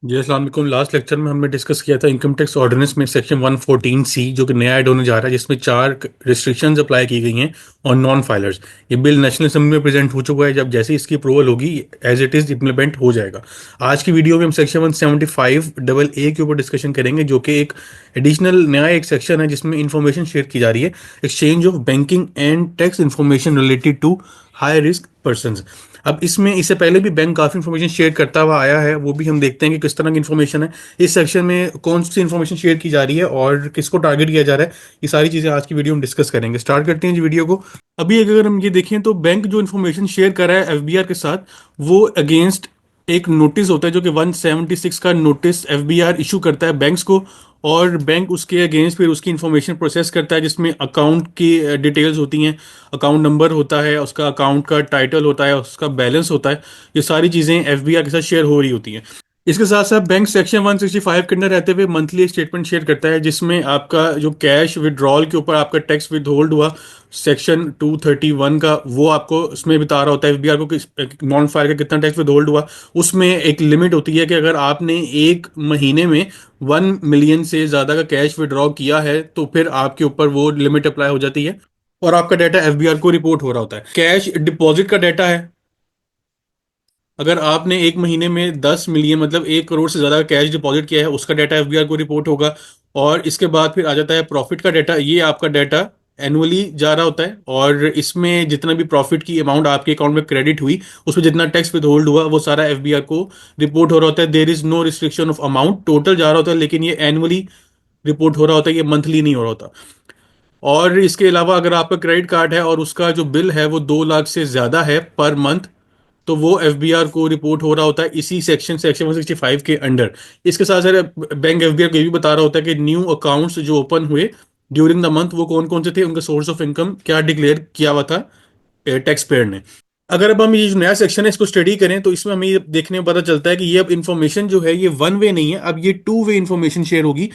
जी अस्सलाम वालेकुम। Last lecture में हमने डिस्कस किया था इनकम टैक्स ऑर्डिनेंस में सेक्शन 114C जो कि नया ऐड होने जा रहा है, जिसमें चार रिस्ट्रिक्शंस अप्लाई की गई हैं और नॉन फाइलर्स। ये बिल नेशनल असेंबली में प्रेजेंट हो चुका है। जब जैसे ही इसकी अप्रूवल होगी एज इट इज़ इम्प्लीमेंट हो जाएगा। आज की वीडियो में हम सेक्शन 175 AA के ऊपर डिस्कशन करेंगे, जो कि एक एडिशनल नया एक सेक्शन है जिसमें इंफॉर्मेशन शेयर की जा रही है, exchange of banking and tax information related to high risk person. अब इसमें इससे पहले भी बैंक काफ़ी इन्फॉर्मेशन शेयर करता हुआ आया है, वो भी हम देखते हैं कि किस तरह की इन्फॉर्मेशन है। इस सेक्शन में कौन सी इन्फॉर्मेशन शेयर की जा रही है और किसको टारगेट किया जा रहा है, ये सारी चीज़ें आज की वीडियो में डिस्कस करेंगे। स्टार्ट करते हैं जी वीडियो को। अभी अगर हम ये देखें तो बैंक जो इन्फॉर्मेशन शेयर कर रहा है एफबीआर के साथ, वो अगेंस्ट एक नोटिस होता है जो कि 176 का नोटिस एफबीआर इशू करता है बैंक्स को। और बैंक उसके अगेंस्ट फिर उसकी इन्फॉर्मेशन प्रोसेस करता है, जिसमें अकाउंट की डिटेल्स होती हैं, अकाउंट नंबर होता है, उसका अकाउंट का टाइटल होता है, उसका बैलेंस होता है। ये सारी चीज़ें एफबीआर के साथ शेयर हो रही होती हैं। इसके साथ साथ बैंक सेक्शन 165 के अंदर रहते हुए मंथली एक स्टेटमेंट शेयर करता है, जिसमें आपका जो कैश विड्रॉल के ऊपर आपका टैक्स विद होल्ड हुआ सेक्शन 231 का, वो आपको उसमें बता रहा होता है एफबीआर को कि नॉन फायर का कितना टैक्स विद होल्ड हुआ। उसमें एक लिमिट होती है कि अगर आपने एक महीने में 1 मिलियन से ज़्यादा का कैश विड्रॉ किया है तो फिर आपके ऊपर वो लिमिट अप्लाई हो जाती है और आपका डाटा एफबीआर को रिपोर्ट हो रहा होता है। कैश डिपॉजिट का डाटा है, अगर आपने एक महीने में 10 मिलियन मतलब 1 करोड़ से ज़्यादा कैश डिपॉजिट किया है, उसका डाटा एफबीआर को रिपोर्ट होगा। और इसके बाद फिर आ जाता है प्रॉफिट का डाटा। ये आपका डाटा एनुअली जा रहा होता है और इसमें जितना भी प्रॉफिट की अमाउंट आपके अकाउंट में क्रेडिट हुई, उसमें जितना टैक्स विद होल्ड हुआ, वो सारा एफबीआर को रिपोर्ट हो रहा होता है। There is no restriction of amount, total जा रहा होता है, लेकिन ये एनुअली रिपोर्ट हो रहा होता है, ये मंथली नहीं हो रहा होता। और इसके अलावा अगर आपका क्रेडिट कार्ड है और उसका जो बिल है वो 2 लाख से ज़्यादा है पर मंथ, तो वो एफबीआर को रिपोर्ट हो रहा होता है इसी सेक्शन 165 के अंडर। इसके साथ साथ बैंक एफबीआर को ये भी बता रहा होता है कि न्यू अकाउंट्स जो ओपन हुए ड्यूरिंग द मंथ वो कौन कौन से थे, उनका सोर्स ऑफ इनकम क्या डिक्लेयर किया हुआ था टैक्स पेयर ने। अगर अब हम ये जो नया सेक्शन है इसको स्टडी करें तो इसमें हमें ये देखने में पता चलता है कि ये अब इन्फॉर्मेशन जो है ये वन वे नहीं है, अब ये टू वे इन्फॉर्मेशन शेयर होगी।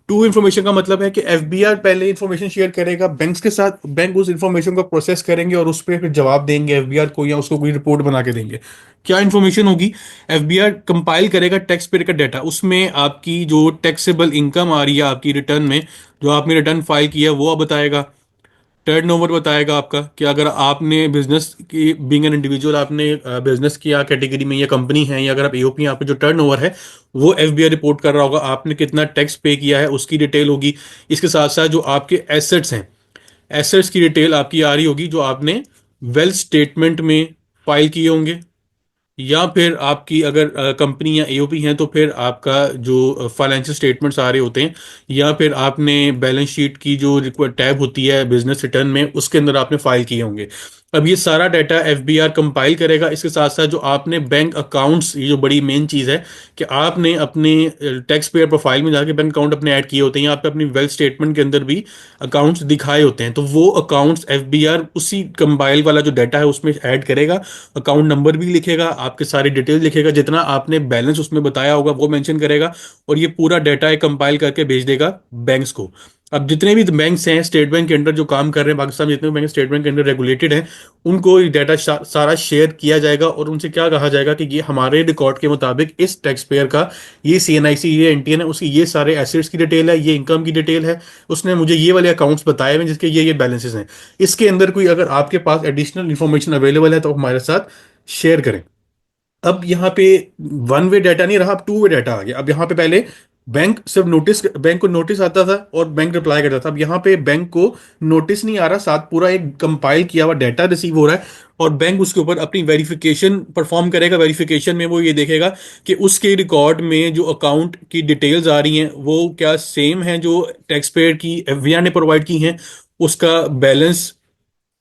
टू इन्फॉर्मेशन का मतलब है कि एफबीआर पहले इन्फॉर्मेशन शेयर करेगा बैंक्स के साथ, बैंक उस इन्फॉर्मेशन को प्रोसेस करेंगे और उस पर फिर जवाब देंगे एफबीआर को, या उसको कोई रिपोर्ट बना के देंगे। क्या इन्फॉर्मेशन होगी? एफबीआर कंपाइल करेगा टैक्स पेयर का डाटा, उसमें आपकी जो टैक्सेबल इनकम आ रही है आपकी रिटर्न में, जो आपने रिटर्न फाइल किया है वो बताएगा। टर्नओवर बताएगा आपका कि अगर आपने बिजनेस की बीइंग एन इंडिविजुअल आपने बिजनेस किया कैटेगरी में या कंपनी है, या अगर आप एओपी हैं, आपका जो टर्नओवर है वो एफबीआई रिपोर्ट कर रहा होगा। आपने कितना टैक्स पे किया है उसकी डिटेल होगी। इसके साथ साथ जो आपके एसेट्स हैं, एसेट्स की डिटेल आपकी आ रही होगी, जो आपने वेल्थ स्टेटमेंट में फाइल किए होंगे। या फिर आपकी अगर कंपनी या एओपी है तो फिर आपका जो फाइनेंशियल स्टेटमेंट्स आ रहे होते हैं, या फिर आपने बैलेंस शीट की जो टैब होती है बिजनेस रिटर्न में, उसके अंदर आपने फाइल किए होंगे। अब ये सारा डाटा एफबीआर कंपाइल करेगा। इसके साथ साथ जो आपने बैंक अकाउंट्स, ये जो बड़ी मेन चीज़ है कि आपने अपने टैक्स पेयर प्रोफाइल में जाके बैंक अकाउंट अपने ऐड किए होते हैं, यहाँ पे अपनी वेल्थ स्टेटमेंट के अंदर भी अकाउंट्स दिखाए होते हैं, तो वो अकाउंट्स एफबीआर उसी कंपाइल वाला जो डाटा है उसमें ऐड करेगा। अकाउंट नंबर भी लिखेगा, आपके सारी डिटेल लिखेगा, जितना आपने बैलेंस उसमें बताया होगा वो मेंशन करेगा। और ये पूरा डाटा कंपाइल करके भेज देगा बैंक्स को। अब जितने भी बैंक्स हैं स्टेट बैंक के अंडर जो काम कर रहे हैं, पाकिस्तान में जितने भी बैंक स्टेट बैंक के अंडर रेगुलेटेड हैं, उनको ये डाटा सारा शेयर किया जाएगा और उनसे क्या कहा जाएगा कि ये हमारे रिकॉर्ड के मुताबिक इस टैक्स पेयर का ये सीएनआईसी, ये एनटीएन है, उसकी ये सारे एसेट्स की डिटेल है, ये इनकम की डिटेल है, उसने मुझे ये वाले अकाउंट्स बताए हुए हैं जिसके ये बैलेंसेस हैं। इसके अंदर कोई अगर आपके पास एडिशनल इंफॉर्मेशन अवेलेबल है तो हमारे साथ शेयर करें। अब यहाँ पे वन वे डाटा नहीं रहा, अब टू वे डाटा आ गया। अब यहाँ पे पहले बैंक को नोटिस आता था और बैंक रिप्लाई करता था। अब यहाँ पे बैंक को नोटिस नहीं आ रहा, साथ पूरा एक कंपाइल किया हुआ डाटा रिसीव हो रहा है और बैंक उसके ऊपर अपनी वेरिफिकेशन परफॉर्म करेगा। वेरिफिकेशन में वो ये देखेगा कि उसके रिकॉर्ड में जो अकाउंट की डिटेल्स आ रही हैं वो क्या सेम है जो टैक्स पेयर की एफबीआर ने प्रोवाइड की हैं, उसका बैलेंस,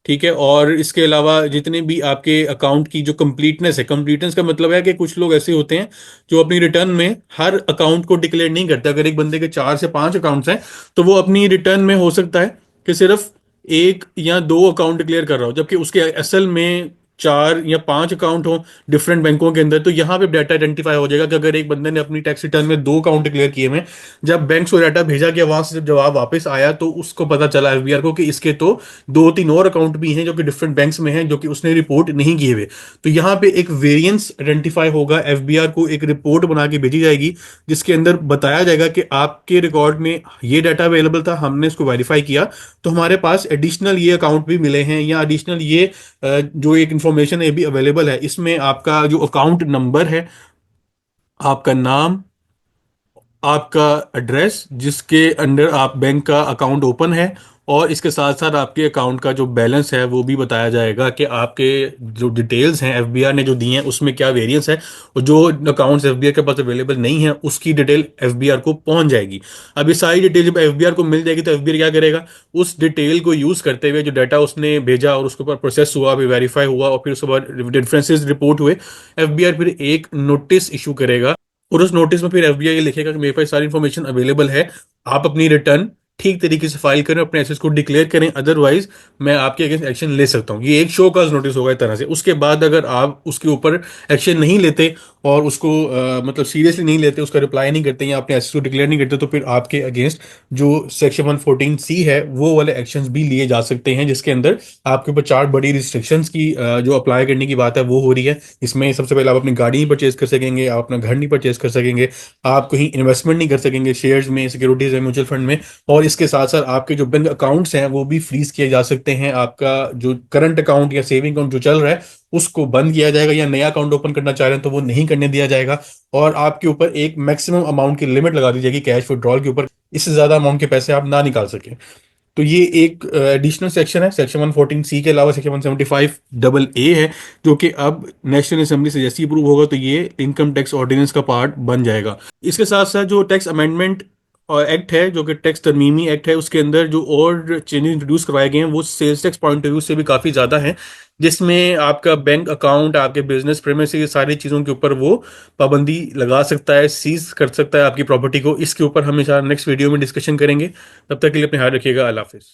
ठीक है। और इसके अलावा जितने भी आपके अकाउंट की जो कंप्लीटनेस है, कंप्लीटनेस का मतलब है कि कुछ लोग ऐसे होते हैं जो अपनी रिटर्न में हर अकाउंट को डिक्लेयर नहीं करते। अगर एक बंदे के 4 से 5 अकाउंट्स हैं तो वो अपनी रिटर्न में हो सकता है कि सिर्फ 1 या 2 अकाउंट डिक्लेयर कर रहा हो, जबकि उसके असल में चार या पांच अकाउंट हो डिफरेंट बैंकों के अंदर, तो यहाँ पे डाटा आइडेंटिफाई हो जाएगा कि अगर एक बंदे ने अपनी टैक्स रिटर्न में दो अकाउंट क्लियर किए हुए हैं, जब बैंक को डाटा भेजा गया वहां से जब जवाब वापस आया तो उसको पता चला एफबीआर को कि इसके तो दो तीन और अकाउंट भी हैं जो कि डिफरेंट बैंक्स में हैं जो कि उसने रिपोर्ट नहीं किए हुए। तो यहाँ पे एक वेरिएंस आइडेंटिफाई होगा, एफबीआर को एक रिपोर्ट बना के भेजी जाएगी जिसके अंदर बताया जाएगा कि आपके रिकॉर्ड में ये डाटा अवेलेबल था, हमने इसको वेरीफाई किया, तो हमारे पास एडिशनल ये अकाउंट भी मिले हैं, या एडिशनल ये जो एक इंफॉर्मेशन है ये भी अवेलेबल है। इसमें आपका जो अकाउंट नंबर है, आपका नाम, आपका एड्रेस जिसके अंडर आप बैंक का अकाउंट ओपन है, और इसके साथ साथ आपके अकाउंट का जो बैलेंस है वो भी बताया जाएगा कि आपके जो डिटेल्स हैं एफबीआर ने जो दी हैं उसमें क्या वेरिएंस है, और जो अकाउंट्स एफबीआर के पास अवेलेबल नहीं है उसकी डिटेल एफबीआर को पहुंच जाएगी। अब ये सारी डिटेल जब एफबीआर को मिल जाएगी तो एफबीआर क्या करेगा, उस डिटेल को यूज करते हुए जो डाटा उसने भेजा और उसके ऊपर प्रोसेस हुआ, फिर वेरीफाई हुआ और फिर उसके बाद डिफरेंसेस रिपोर्ट हुए, एफबीआर फिर एक नोटिस इशू करेगा, और उस नोटिस में फिर एफबीआई लिखेगा कि मेरे पास सारी इन्फॉर्मेशन अवेलेबल है, आप अपनी रिटर्न ठीक तरीके से फाइल करें, अपने एसेट्स को डिक्लेयर करें, अदरवाइज मैं आपके अगेंस्ट एक्शन ले सकता हूँ। ये एक शो काज नोटिस होगा एक तरह से। उसके बाद अगर आप उसके ऊपर एक्शन नहीं लेते और उसको मतलब सीरियसली नहीं लेते, उसका रिप्लाई नहीं करते या अपने एसेट्स को डिक्लेयर नहीं करते, तो फिर आपके अगेंस्ट जो सेक्शन 114C है वो वाले एक्शंस भी लिए जा सकते हैं, जिसके अंदर आपके ऊपर चार बड़ी रिस्ट्रिक्शंस की जो अप्लाई करने की बात है वो हो रही है। इसमें सबसे पहले आप अपनी गाड़ी नहीं परचेज कर सकेंगे, आप अपना घर नहीं परचेज कर सकेंगे, आप कहीं इन्वेस्टमेंट नहीं कर सकेंगे शेयर्स में, सिक्योरिटीज में, म्यूचुअल फंड में, और इसके साथ साथ आपके जो बैंक अकाउंट्स हैं वो भी फ्रीज किए जा सकते हैं। आपका जो करंट अकाउंट या सेविंग अकाउंट जो चल रहा है उसको बंद किया जाएगा, या नया अकाउंट ओपन करना चाह रहे हैं तो वो नहीं करने दिया जाएगा, और आपके ऊपर एक मैक्सिमम अमाउंट की लिमिट लगा दी जाएगी कैश विड्रॉल के ऊपर, इससे ज्यादा अमाउंट के पैसे आप ना निकाल सकें। तो ये एक एडिशनल सेक्शन है सेक्शन 114C के अलावा। सेक्शन 175AA है जो कि अब नेशनल असेंबली से जैसे ही अप्रूव होगा तो ये इनकम टैक्स ऑर्डिनेंस का पार्ट बन जाएगा। इसके साथ साथ जो टैक्स अमेंडमेंट और एक्ट है जो कि टैक्स तरमीमी एक्ट है, उसके अंदर जो और चेंजेस इंट्रोड्यूस करवाए गए हैं वो sales tax point of view से भी काफ़ी ज़्यादा है, जिसमें आपका बैंक अकाउंट, आपके बिजनेस प्रेमिस, ये सारी चीज़ों के ऊपर वो पाबंदी लगा सकता है, सीज कर सकता है आपकी प्रॉपर्टी को। इसके ऊपर हम इंशाल्लाह नेक्स्ट वीडियो में डिस्कशन करेंगे। तब तक के लिए अपने ख्याल रखिएगा। अल्लाह हाफिज़।